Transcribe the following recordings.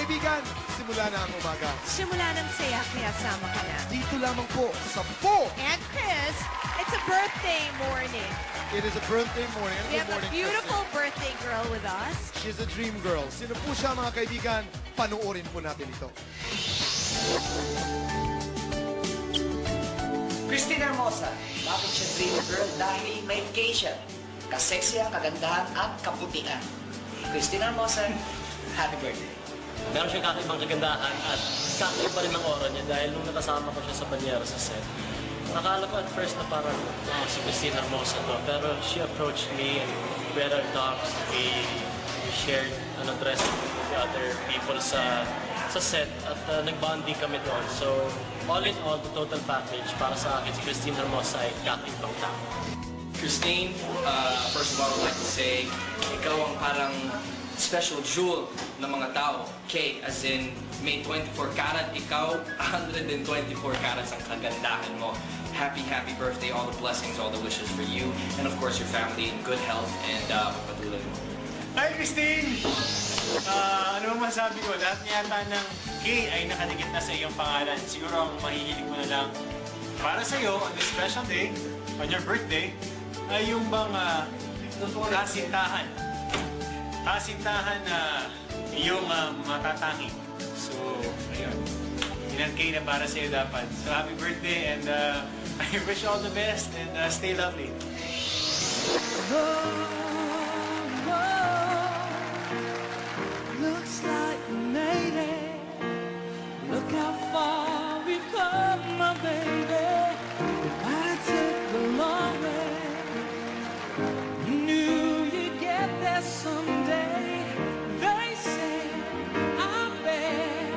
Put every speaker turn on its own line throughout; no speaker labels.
kaibigan, simula na ang umaga.
Simula ng saya, kaya sama ka na.
Dito lamang po sa Po.
And Chris, it's a birthday morning.
It is a birthday morning.
We have a
Morning,
beautiful birthday girl with us.
Christy. She's a dream girl. Sino po siya, mga kaibigan? Panoorin po natin ito.
Christina Hermosa, bakit siya dream girl? Dahil may K siya. Kaseksihan, kagandahan, at kaputian. Christina Hermosa, happy birthday.
Meron siyang kakaibang kagandahan at kakaiba rin ang aura niya dahil nung nakasama ko siya sa Banyera sa set. Nakala ko at first na parang si Christina Hermosa to, pero she approached me and we had our talks. We shared dressing with the other people sa set at nag-bonding kami doon. So all in all, the total package para sa akin si Christina Hermosa ay kakaibang tao.
Christine, first of all, I would like to say, ikaw ang parang special jewel ng mga tao. K, as in, may 24 karat, ikaw, 124 carats ang kagandahan mo. Happy, happy birthday, all the blessings, all the wishes for you, and of course your family in good health, and pagpatuloy mo.
Hi, Christine! Ano ang masabi ko? Lahat yata ng K ay nakadikit na sa iyong pangalan. Siguro ang mahihilig mo na lang para sa iyo on this special day, on your birthday, ay yung bang kasintahan. Kasintahan na iyong matatangi. So, ayun. Yun ang K na para sa iyo dapat. So, happy birthday and I wish you all the best and stay lovely.
Looks like we made it. Look how far we've come, my baby. If I took the long way, you knew you'd get there someday. They say, I bet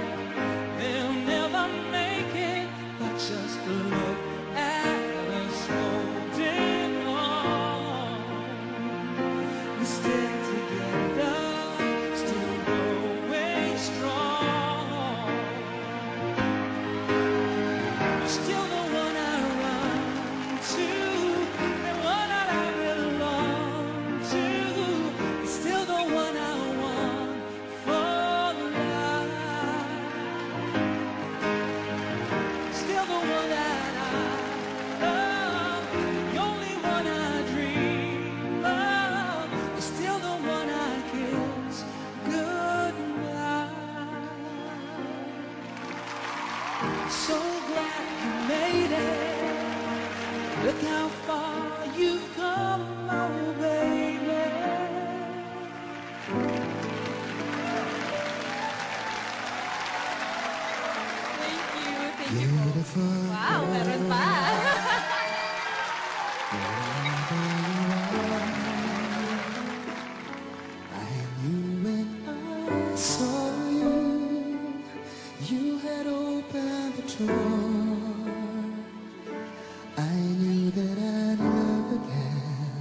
they'll never make it, but just look at us holding on. We stick together. Still the one I run to, the one that I belong to. Still the one I want for life. Still the one that I love, the only one I dream of. Still the one I kiss goodnight. So glad you made it. Look how far you've come, oh baby.
Thank you po. Wow, meron pa.
I knew when I saw you, you had opened the door. I knew that I'd love again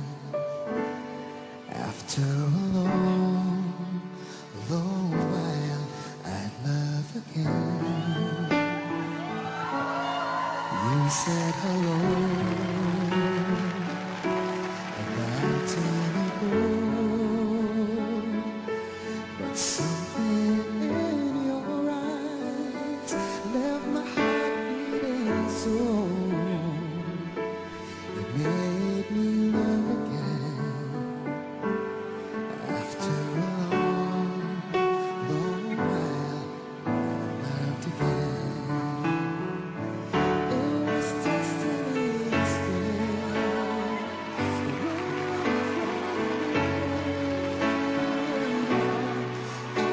after a long, long while. I'd love again. You said hello about time ago, but something in your eyes left my heart beating so. It made me love again after a long, long while. Loved again. It was destiny still. I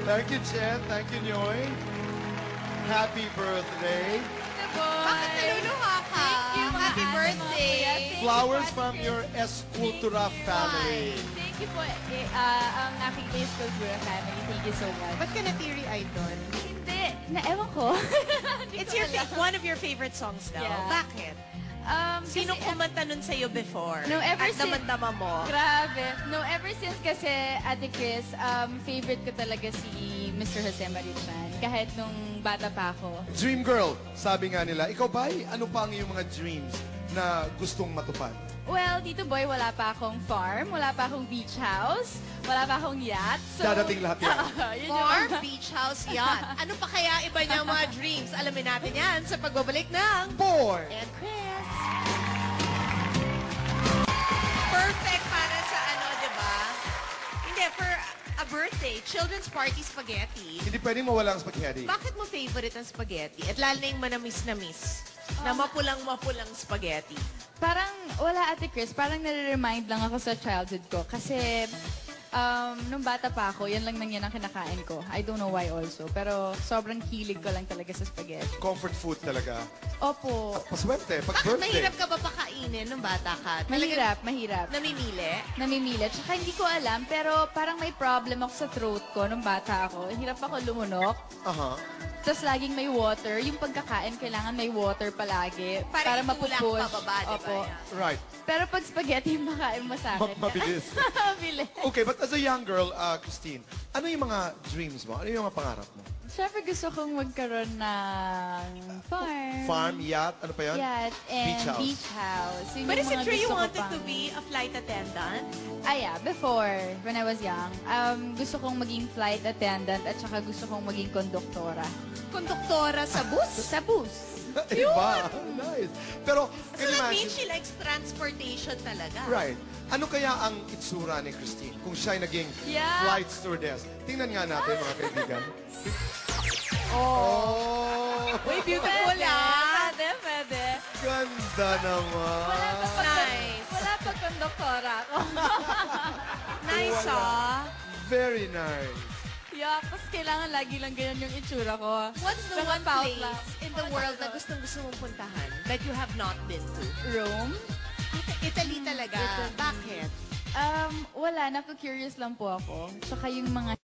Thank you, Jen. Thank you, Nyoy. Happy birthday.
Bakit naluluha ka? Thank you, mga
Happy birthday.
Thank you
Flowers
po,
from
Ate
your Escultura family.
Thank you po, ang aking Base Cultura family. Thank you so much.
Ba't ka na teary-eyed doon?
Hindi, ewan ko. Hindi
It's
ko
your
alam.
one of your favorite songs daw.
Yeah.
Bakit? Sino
Kasi,
kumanta nun sa'yo before?
No, ever
At
since-
damang-dama mo?
Grabe. No, ever since kasi, Ate Chris, favorite ko talaga si Mr. Jose Marichan. Kahit nung bata pa ako.
Dream girl, sabi nga nila. Ikaw ba, ano pa ang iyong mga dreams na gustong matupad?
Well, Tito Boy, wala pa akong farm, wala pa akong beach house, wala pa akong yacht. So,
Dadating lahat yan.
Yun yung
Farm,
mga-
beach house, yacht. Ano pa kaya iba niyang mga dreams? Alamin natin yan sa pagbabalik ng
Boy!
and Chris. Perfect para sa ano, di ba? Hindi, for a birthday, children's party spaghetti.
Hindi pwedeng mawala ang spaghetti.
Bakit mo favorite ang spaghetti? At lalo na yung manamis-namis na mapulang-mapulang spaghetti.
Parang, wala Ate Chris, parang nare-remind lang ako sa childhood ko. Kasi, nung bata pa ako, yan lang yan ang kinakain ko. I don't know why also. Pero sobrang hilig ko lang talaga sa spaghetti.
Comfort food talaga.
Opo.
Paswerte, pag
Bakit
birthday.
mahirap ka ba pakainin nung bata ka?
Mahirap.
Namimili?
Namimili. Tsaka hindi ko alam, pero parang may problem ako sa throat ko nung bata ako. Hirap ako lumunok.
Aha.
Tapos laging may water. Yung pagkakain, kailangan may water palagi.
Para itulang
mapupush.
pababa, di ba?
Opo.
Yeah.
Right.
Pero pag spaghetti yung makain mo sa akin.
Mabilis.
Mabilis.
Okay, but as a young girl, Christine, ano yung mga dreams mo? Ano yung mga pangarap mo?
Siyempre gusto kong magkaroon ng farm.
Farm, yacht, ano pa yan?
Yacht and
Beach house.
Yun
But
yung
is it
mga
true you
gusto ko
wanted
pang-
to be a flight attendant?
Yeah, before, when I was young. Gusto kong maging flight attendant at saka gusto kong maging konduktora.
Konduktora sa bus?
Sa bus.
Iba. Nice. Pero,
So
can you
that means
imagine?
she likes transportation talaga.
Right. Ano kaya ang itsura ni Christine kung siya'y naging
Yeah.
flight stewardess? Tingnan nga natin, mga kaibigan. Oh!
Uy, beautiful ah!
Pwede.
Ganda naman.
Nice.
Wala pag konduktora ako.
Nice ah!
Very nice.
Yeah, kasi kailangan lagi lang ganyan yung itsura ko.
What's the
Mga
one
pout
place
lang.
in the world na gustong-gusto mong puntahan that you have not been to?
Rome?
Italy talaga. Bakit?
Wala. Naku-curious lang po ako. Tsaka yung mga